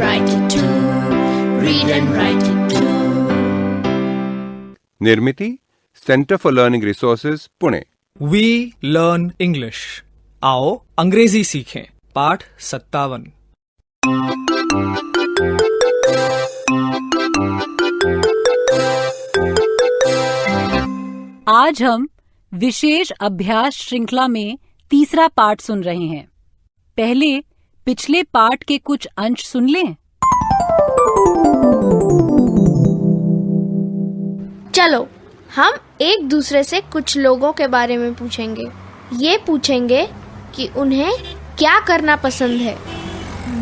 write it too. Read and write it too. Nirmiti centre for learning resources Pune. We learn English. आओ अंग्रेजी सीखें। पाठ 57। आज हम विशेष अभ्यास श्रृंखला में तीसरा पाठ सुन रहे हैं। पहले पिछले पाठ के कुछ अंश सुन लें। चलो हम एक दूसरे से कुछ लोगों के बारे में पूछेंगे। ये पूछेंगे कि उन्हें क्या करना पसंद है।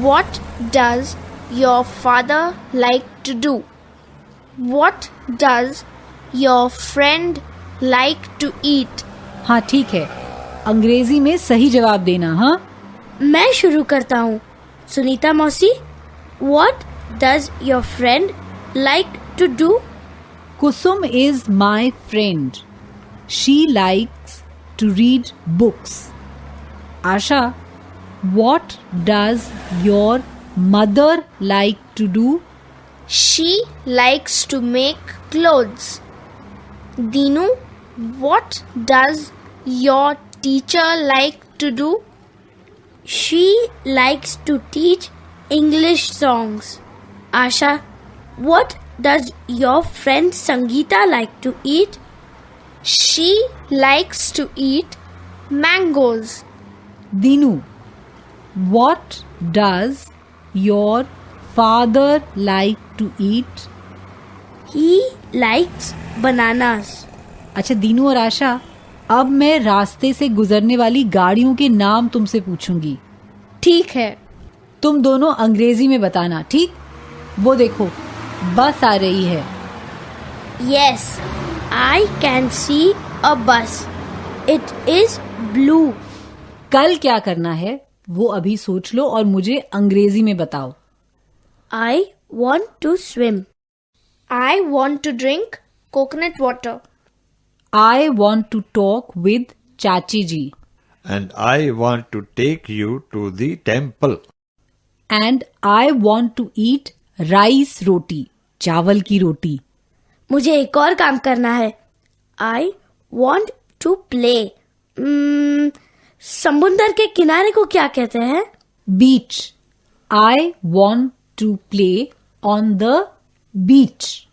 What does your father like to do? What does your friend like to eat? हाँ ठीक है, अंग्रेजी में सही जवाब देना। हाँ, मैं शुरू करता हूँ। सुनीता मौसी, What does your friend like to do? Kusum is my friend. She likes to read books. Asha, what does your mother like to do? She likes to make clothes. Dinu, what does your teacher like to do? She likes to teach English songs. Asha, what does your friend Sangeeta like to eat? She likes to eat mangoes. Dinu, what does your father like to eat? He likes bananas. अच्छा दीनू और आशा, अब मैं रास्ते से गुजरने वाली गाड़ियों के नाम तुमसे पूछूंगी। ठीक है। तुम दोनों अंग्रेजी में बताना, ठीक? वो देखो, बस आ रही है। Yes, I can see a bus. It is blue. कल क्या करना है वो अभी सोच लो और मुझे अंग्रेजी में बताओ। I want to swim. I want to drink coconut water. I want to talk with चाची जी। And I want to take you to the temple. And I want to eat rice roti, चावल की रोटी। मुझे एक और काम करना है। I want to play. समुंदर के किनारे को क्या कहते हैं? बीच। I want to play on the beach.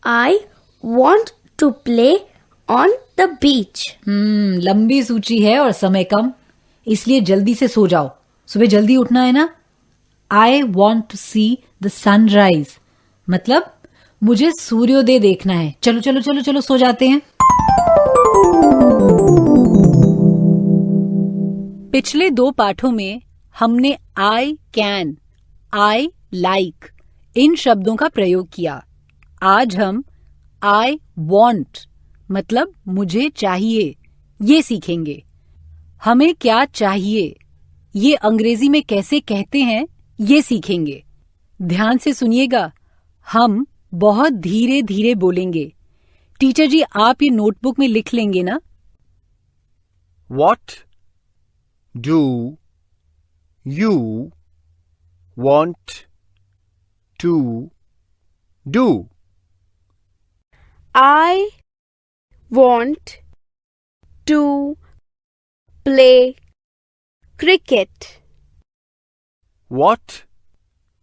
I want to play on the beach. लंबी सूची है और समय कम, इसलिए जल्दी से सो जाओ। सुबह जल्दी उठना है ना। I want to see the sunrise. मतलब मुझे सूर्योदय देखना है। चलो चलो चलो चलो सो जाते हैं। पिछले दो पाठों में हमने I can, I like इन शब्दों का प्रयोग किया। आज हम I want मतलब मुझे चाहिए ये सीखेंगे। हमें क्या चाहिए ये अंग्रेजी में कैसे कहते हैं ये सीखेंगे। ध्यान से सुनिएगा, हम बहुत धीरे धीरे बोलेंगे। टीचर जी आप ये नोटबुक में लिख लेंगे ना? What do you want to do? I want to play cricket. What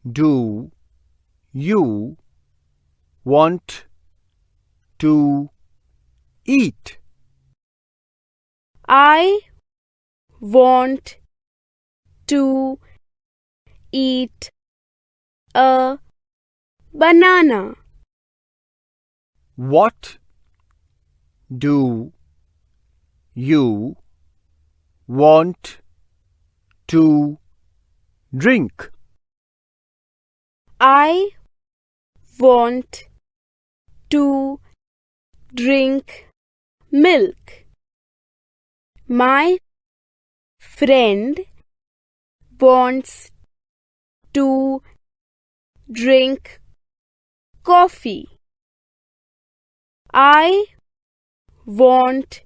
do you want to eat? I want to eat a banana. What do you want to drink? I want to drink milk. My friend wants to drink coffee. I want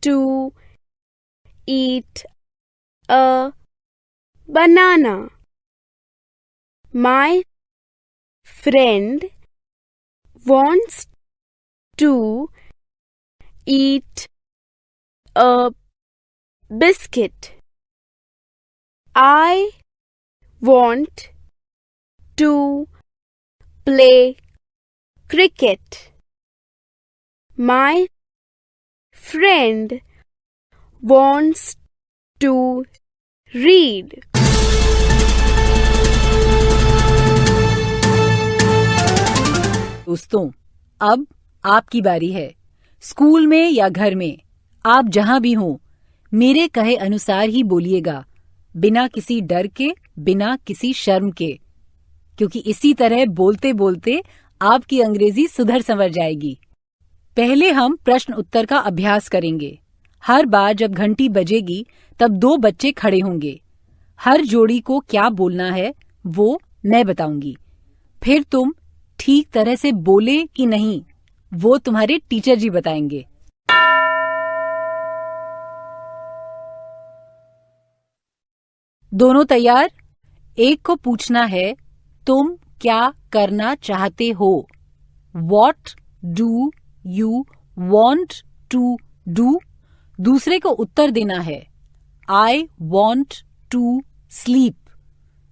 to eat a banana. My friend wants to eat a biscuit. I want to play cricket. My friend wants to read. दोस्तों, अब आपकी बारी है। School में या घर में, आप जहां भी हों, मेरे कहे अनुसार ही बोलिएगा, बिना किसी डर के, बिना किसी शर्म के, क्योंकि इसी तरह बोलते बोलते आपकी अंग्रेजी सुधर संवर जाएगी। पहले हम प्रश्न उत्तर का अभ्यास करेंगे। हर बार जब घंटी बजेगी तब 2 बच्चे खड़े होंगे। हर जोड़ी को क्या बोलना है वो मैं बताऊंगी। फिर तुम ठीक तरह से बोले कि नहीं वो तुम्हारे टीचर जी बताएंगे। दोनों तैयार? एक को पूछना है, तुम क्या करना चाहते हो? What do you want to do? दूसरे को उत्तर देना है, I want to sleep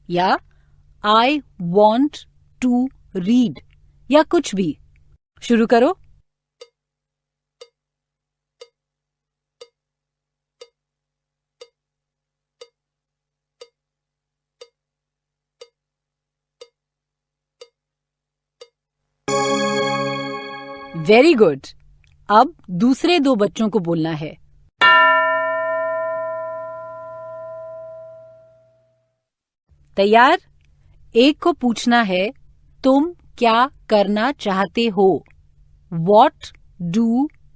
या I want to read या कुछ भी। शुरू करो। Very good. अब दूसरे 2 बच्चों को बोलना है। तैयार? एक को पूछना है, तुम क्या करना चाहते हो? What do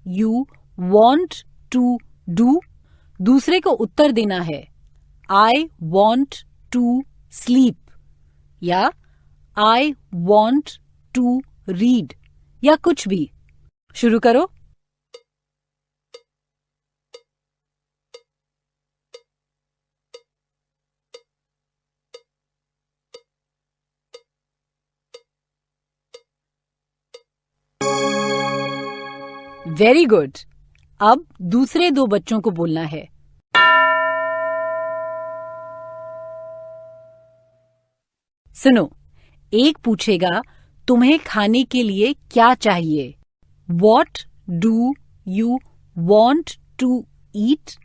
you want to do? दूसरे को उत्तर देना है, I want to sleep या I want to read या कुछ भी। शुरू करो। Very good. अब दूसरे 2 बच्चों को बोलना है। सुनो, एक पूछेगा, तुम्हें खाने के लिए क्या चाहिए? What do you want to eat?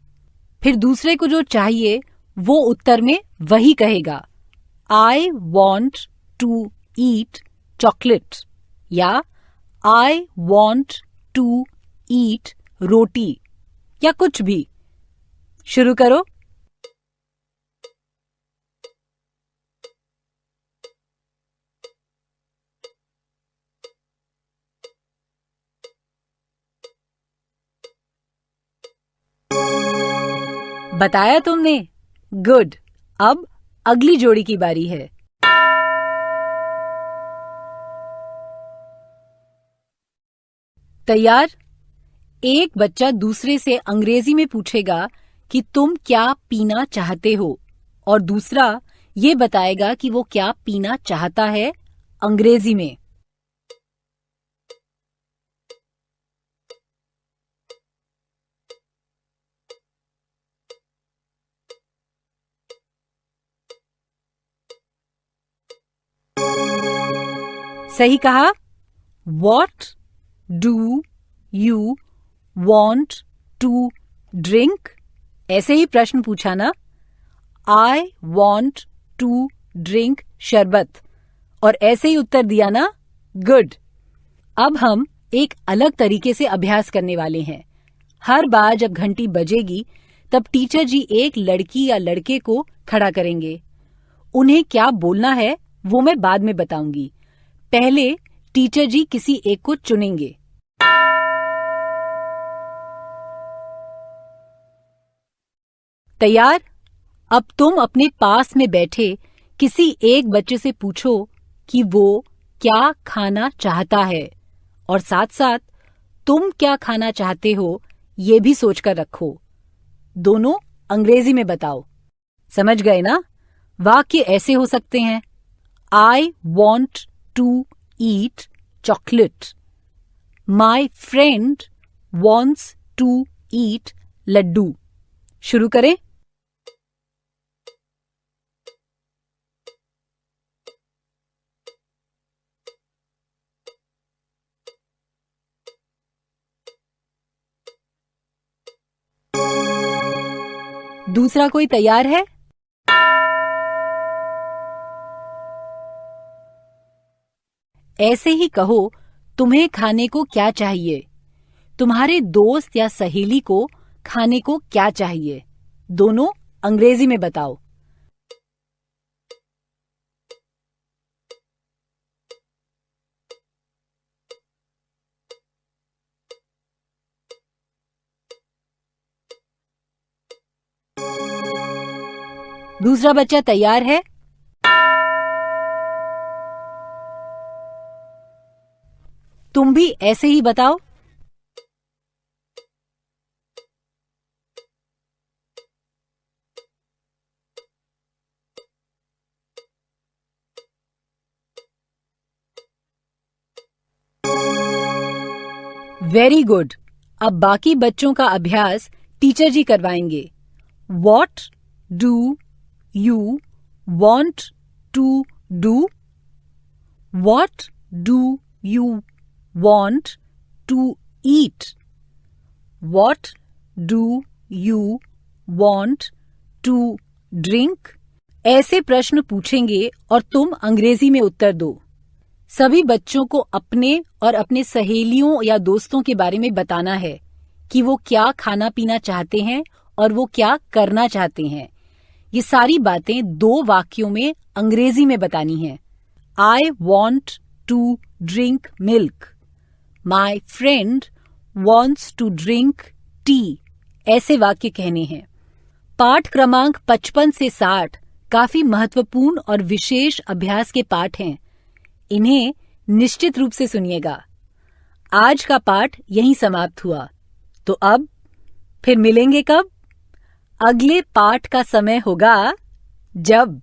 फिर दूसरे को जो चाहिए वो उत्तर में वही कहेगा, I want to eat chocolate या I want to eat रोटी या कुछ भी। शुरू करो। बताया तुमने? गुड। अब अगली जोड़ी की बारी है। तैयार? एक बच्चा दूसरे से अंग्रेजी में पूछेगा कि तुम क्या पीना चाहते हो, और दूसरा ये बताएगा कि वो क्या पीना चाहता है अंग्रेजी में। सही कहा। What do you want to drink? ऐसे ही प्रश्न पूछा ना। I want to drink शरबत, और ऐसे ही उत्तर दिया ना। गुड। अब हम एक अलग तरीके से अभ्यास करने वाले हैं। हर बार जब घंटी बजेगी तब टीचर जी एक लड़की या लड़के को खड़ा करेंगे। उन्हें क्या बोलना है वो मैं बाद में बताऊंगी। पहले टीचर जी किसी एक को चुनेंगे। तैयार? अब तुम अपने पास में बैठे किसी एक बच्चे से पूछो कि वो क्या खाना चाहता है, और साथ साथ तुम क्या खाना चाहते हो ये भी सोचकर रखो। दोनों अंग्रेजी में बताओ। समझ गए ना? वाक्य ऐसे हो सकते हैं, I want to eat chocolate. My friend wants to eat Laddu. शुरू करें. दूसरा कोई तैयार है? ऐसे ही कहो, तुम्हें खाने को क्या चाहिए? तुम्हारे दोस्त या सहेली को खाने को क्या चाहिए? दोनों अंग्रेजी में बताओ. दूसरा बच्चा तैयार है? तुम भी ऐसे ही बताओ. Very good. अब बाकी बच्चों का अभ्यास टीचर जी करवाएंगे. What do you want to do? What do you want to eat? What do you want to drink? ऐसे प्रश्न पूछेंगे और तुम अंग्रेजी में उत्तर दो. सभी बच्चों को अपने और अपने सहेलियों या दोस्तों के बारे में बताना है कि वो क्या खाना पीना चाहते हैं और वो क्या करना चाहते हैं. ये सारी बातें 2 वाक्यों में अंग्रेजी में बतानी है. I want to drink milk. My friend wants to drink tea. ऐसे वाक्य कहने हैं. पाठ क्रमांक 55 से 60 काफी महत्वपूर्ण और विशेष अभ्यास के पाठ हैं. इन्हें निश्चित रूप से सुनिएगा. आज का पाठ यहीं समाप्त हुआ. तो अब फिर मिलेंगे कब? अगले पाठ का समय होगा जब